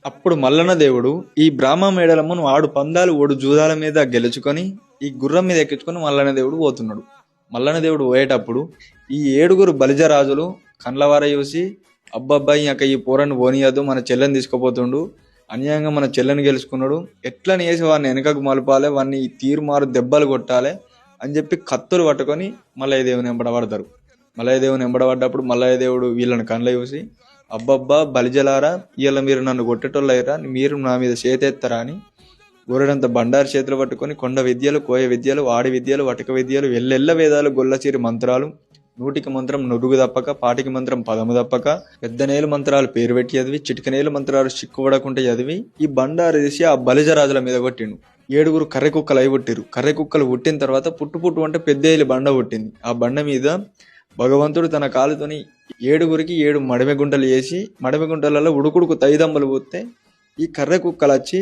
అప్పుడు మల్లన్న దేవుడు ఈ బ్రాహ్మ మేడలమ్మను ఆడు పందాలు ఓడు జూదాల మీద గెలుచుకొని ఈ గుర్రం మీద ఎక్కించుకొని మల్లన్న దేవుడు పోతున్నాడు. మల్లన్న దేవుడు పోయేటప్పుడు ఈ 7 బలిజరాజులు కండ్లవార చూసి అబ్బబ్బాయి అక్క ఈ పోరని పోనీయద్దు, మన చెల్లెని తీసుకుపోతుండు, అన్యాయంగా మన చెల్లెని గెలుచుకున్నాడు, ఎట్లని వేసి వాడిని వెనకకు మలపాలి, వాడిని తీరుమారు దెబ్బలు కొట్టాలి అని చెప్పి కత్తులు పట్టుకొని మల్లయ్య దేవుని వెంబడబడతారు. మల్లయ్య దేవుని వెంబడబడ్డప్పుడు మల్లయ్య దేవుడు వీళ్ళని కండ్ల చూసి అబ్బబ్బా బలిజలారా, ఇవాళ మీరు నన్ను కొట్టేటోళ్ళయ్యారా, మీరు నా మీద చేతెత్తారా అని గోరెడంత బండారు చేతులు పట్టుకొని కొండ విద్యలు, కోయ విద్యలు, ఆడి విద్యలు, వటక విద్యలు, ఎల్లెల్ల వేదాలు, గొల్లచీరి మంత్రాలు, నూటికి మంత్రం నురుగు తప్పక, పాటికి మంత్రం పదము తప్పక, పెద్దనేలు మంత్రాలు పేరు పెట్టి చదివి, చిటికనేలు మంత్రాలు చిక్కుపడకుంటే చదివి ఈ బండారు తీసి ఆ బలిజరాజుల మీద కొట్టిండు. 7 కర్రె కుక్కలు అయి పుట్టిరు. కర్రె కుక్కలు పుట్టిన తర్వాత పుట్టు అంటే పెద్దేలి బండ పుట్టింది. ఆ బండ మీద భగవంతుడు తన కాలుతోని 7 7 మడిమె గుంటలు వేసి మడిమె గుంటలలో ఉడుకుడుకు తైదమ్మలు పోతే ఈ కర్రె కుక్కలు వచ్చి